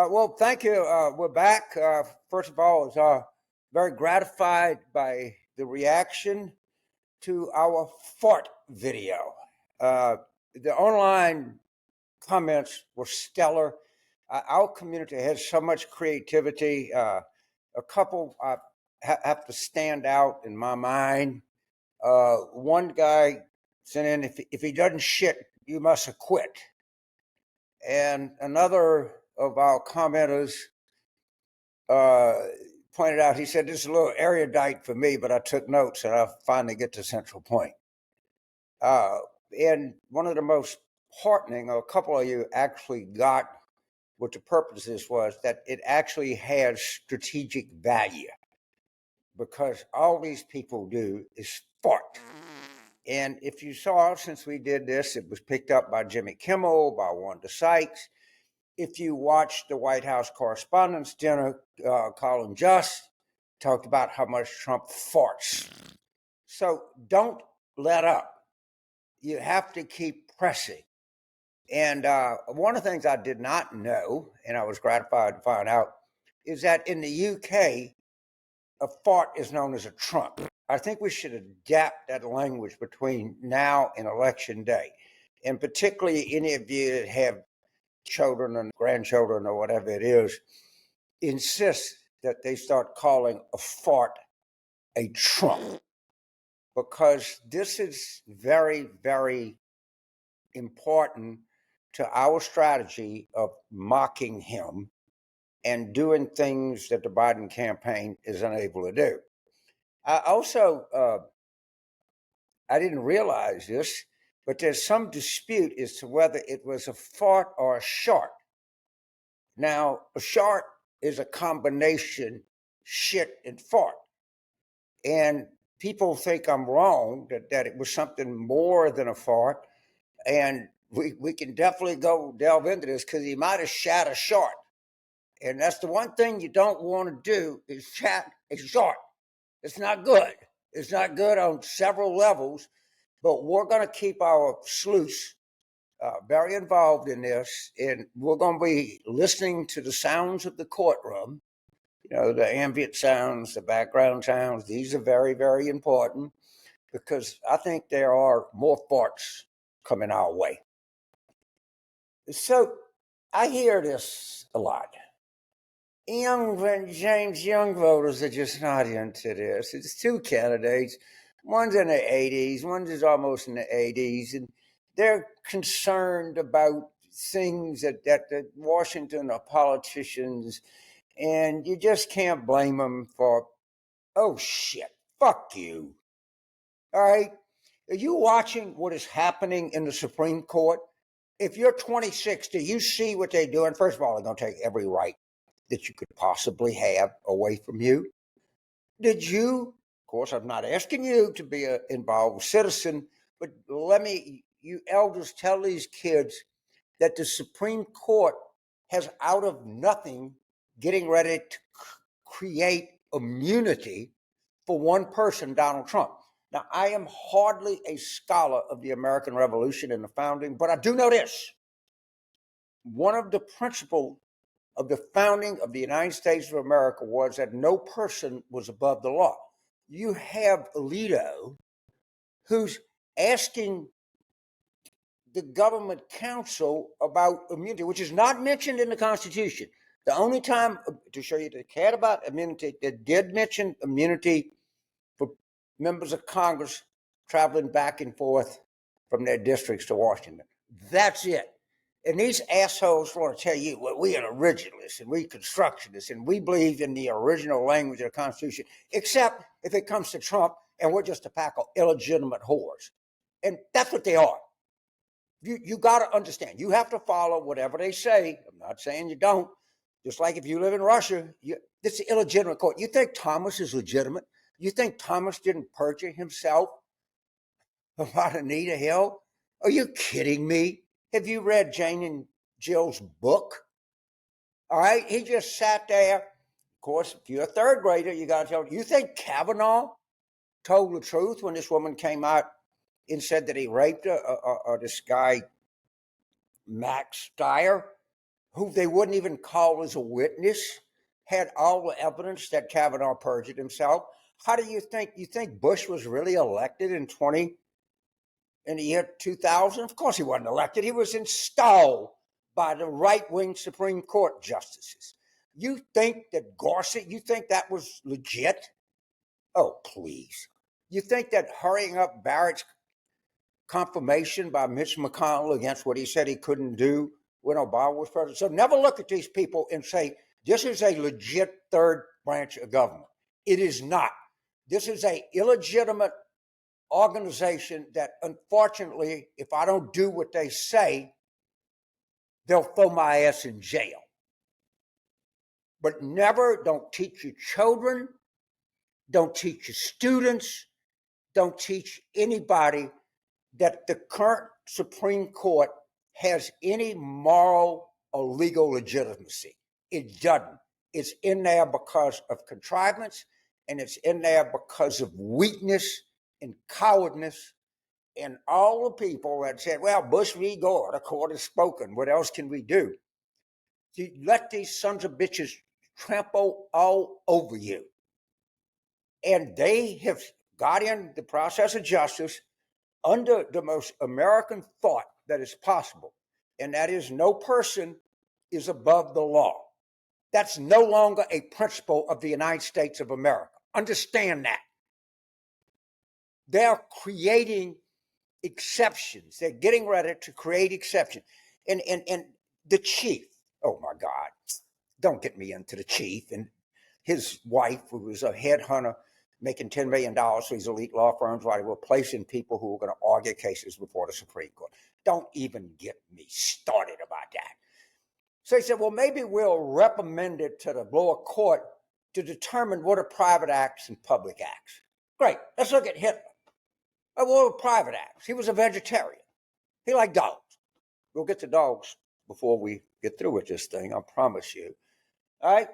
Well, thank you. We're back. First of all, I was very gratified by the reaction to our fart video. The online comments were stellar. Our community has so much creativity. A couple have to stand out in my mind. One guy sent in, if he doesn't shit, you must have quit. And another of our commenters pointed out, he said, this is a little erudite for me, but I took notes and I finally get to central point. And one of the most heartening, or a couple of you actually got what the purpose was, that it actually has strategic value, because all these people do is fart. And if you saw, since we did this, it was picked up by Jimmy Kimmel, by Wanda Sykes. If you watched the White House Correspondents' Dinner, Colin Just talked about how much Trump farts. So don't let up. You have to keep pressing. And one of the things I did not know, and I was gratified to find out, is that in the UK, a fart is known as a Trump. I think we should adapt that language between now and Election Day. And particularly any of you that have children and grandchildren or whatever it is, insist that they start calling a fart a Trump, because this is very, very important to our strategy of mocking him and doing things that the Biden campaign is unable to do. I also, I didn't realize this, but there's some dispute as to whether it was a fart or a shart. Now, a shart is a combination shit and fart. And people think I'm wrong, that it was something more than a fart. And we can definitely go delve into this, because he might have shat a shart. And that's the one thing you don't want to do, is shat a shart. It's not good. It's not good on several levels, but we're going to keep our sleuths very involved in this, and we're going to be listening to the sounds of the courtroom, the ambient sounds, the background sounds. These are very, very important, because I think there are more farts coming our way. So I hear this a lot. James Young voters are just not into this. It's two candidates. One's in the 80s, one's almost in the 80s, and they're concerned about things that Washington are politicians, and you just can't blame them for, oh shit, fuck you. All right? Are you watching what is happening in the Supreme Court? If you're 26, do you see what they're doing? First of all, they're going to take every right that you could possibly have away from you. Did you, of course, I'm not asking you to be an involved citizen, but you elders, tell these kids that the Supreme Court has, out of nothing, getting ready to create immunity for one person, Donald Trump. Now, I am hardly a scholar of the American Revolution and the founding, but I do know this. One of the principles of the founding of the United States of America was that no person was above the law. You have Alito, who's asking the government council about immunity, which is not mentioned in the Constitution. The only time, to show you the cat about immunity, that did mention immunity for members of Congress traveling back and forth from their districts to Washington. That's it. And these assholes want to tell you, well, we are originalists and we constructionists and we believe in the original language of the Constitution, except if it comes to Trump and we're just a pack of illegitimate whores. And that's what they are. You got to understand, you have to follow whatever they say. I'm not saying you don't. Just like if you live in Russia, this is illegitimate court. You think Thomas is legitimate? You think Thomas didn't perjure himself about Anita Hill? Are you kidding me? Have you read Jane and Jill's book? All right, he just sat there. Of course, if you're a third grader, you got to tell. You think Kavanaugh told the truth when this woman came out and said that he raped her, or this guy, Max Steyer, who they wouldn't even call as a witness, had all the evidence that Kavanaugh perjured himself. How do you think Bush was really elected in the year 2000? Of course he wasn't elected. He was installed by the right-wing Supreme Court justices. You think that Gorsuch, you think that was legit? Oh, please. You think that hurrying up Barrett's confirmation by Mitch McConnell against what he said he couldn't do when Obama was president? So never look at these people and say, this is a legit third branch of government. It is not. This is an illegitimate organization that, unfortunately, if I don't do what they say, they'll throw my ass in jail. But never, don't teach your children, don't teach your students, don't teach anybody that the current Supreme Court has any moral or legal legitimacy. It doesn't. It's in there because of contrivance, and it's in there because of weakness and cowardness. And all the people that said, well, Bush v. Gore, the court has spoken. What else can we do? You let these sons of bitches trample all over you. And they have got in the process of justice under the most American thought that is possible. And that is, no person is above the law. That's no longer a principle of the United States of America. Understand that. They're creating exceptions. They're getting ready to create exceptions. And the chief, oh my God, don't get me into the chief and his wife, who was a headhunter making $10 million for these elite law firms while they were placing people who were going to argue cases before the Supreme Court. Don't even get me started about that. So he said, well, maybe we'll recommend it to the lower court to determine what are private acts and public acts. Great. Let's look at Hitler. What were private acts? He was a vegetarian. He liked dogs. We'll get to dogs before we get through with this thing, I promise you. All right?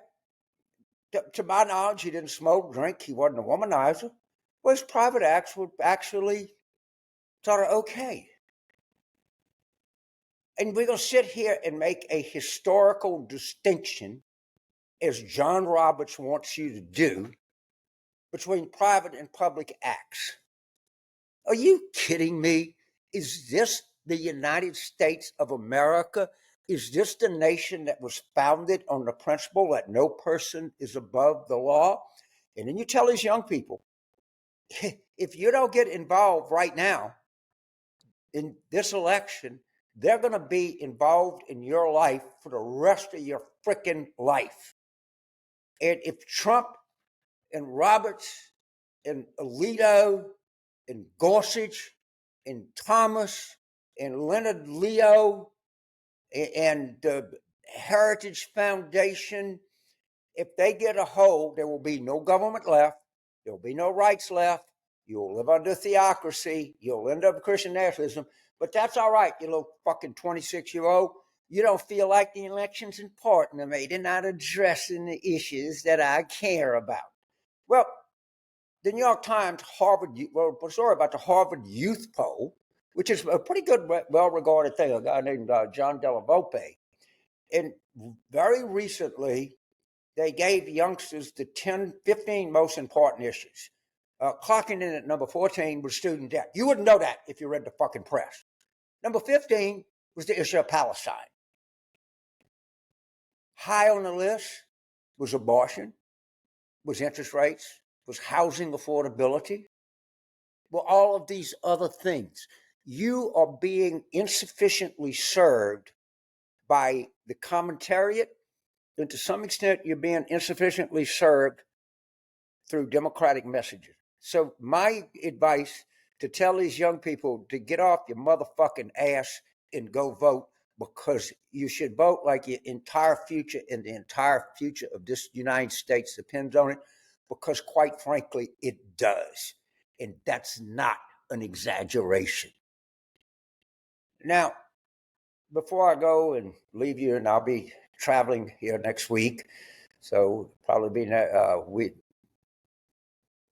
To my knowledge, he didn't smoke, drink. He wasn't a womanizer. Well, his private acts were actually sort of okay. And we're going to sit here and make a historical distinction, as John Roberts wants you to do, between private and public acts. Are you kidding me? Is this the United States of America? Is this the nation that was founded on the principle that no person is above the law? And then you tell these young people, if you don't get involved right now in this election, they're going to be involved in your life for the rest of your freaking life. And if Trump and Roberts and Alito and Gorsuch and Thomas and Leonard Leo and the Heritage Foundation, if they get a hold, there will be no government left. There will be no rights left. You'll live under theocracy. You'll end up with Christian nationalism. But that's all right, you little fucking 26-year-old. You don't feel like the election's important to me. They're not addressing the issues that I care about. Well, the New York Times wrote a story about the Harvard Youth Poll, which is a pretty good, well-regarded thing, a guy named John Della Volpe. And very recently, they gave youngsters the 15 most important issues. Clocking in at number 14 was student debt. You wouldn't know that if you read the fucking press. Number 15 was the issue of Palestine. High on the list was abortion, was interest rates, was housing affordability, were all of these other things. You are being insufficiently served by the commentariat, and to some extent, you're being insufficiently served through democratic messages. So my advice to tell these young people to get off your motherfucking ass and go vote, because you should vote like your entire future and the entire future of this United States depends on it, because quite frankly, it does. And that's not an exaggeration. Now, before I go and leave you, and I'll be traveling here next week, so probably be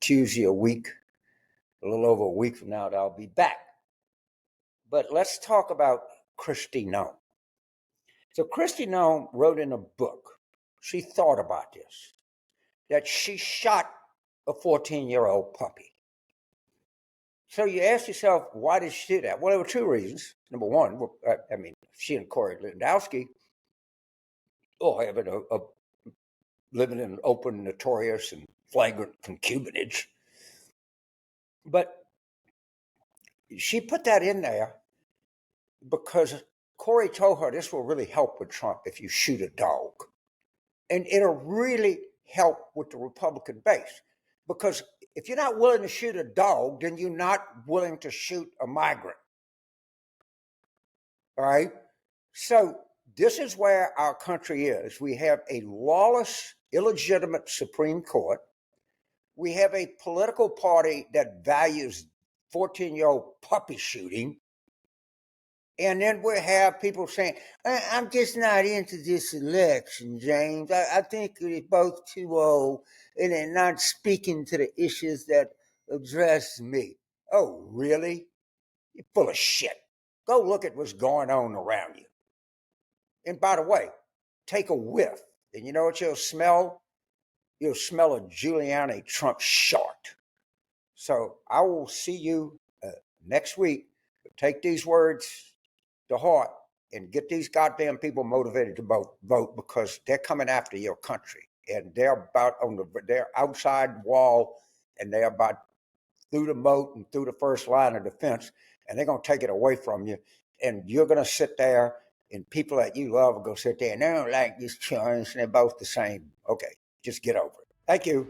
Tuesday a little over a week from now that I'll be back. But let's talk about Kristi Noem. So Kristi Noem wrote in a book, she thought about this, that she shot a 14-year-old puppy. So you ask yourself, why did she do that? Well, there were two reasons. Number one, she and Corey Lewandowski all having a living in open, notorious, and flagrant concubinage. But she put that in there because Corey told her this will really help with Trump if you shoot a dog. And it'll really help with the Republican base. Because if you're not willing to shoot a dog, then you're not willing to shoot a migrant. All right? So this is where our country is. We have a lawless, illegitimate Supreme Court. We have a political party that values 14-year-old puppy shooting. And then we have people saying, I'm just not into this election, James. I think it's both too old and they're not speaking to the issues that address me. Oh, really? You're full of shit. Go look at what's going on around you. And by the way, take a whiff. And you know what you'll smell? You'll smell a Giuliani Trump short. So I will see you next week. Take these words to heart and get these goddamn people motivated to vote because they're coming after your country and they're about on their outside wall and they're about through the moat and through the first line of defense and they're going to take it away from you and you're going to sit there and people that you love are going to sit there and they don't like this choice and they're both the same. Okay, just get over it. Thank you.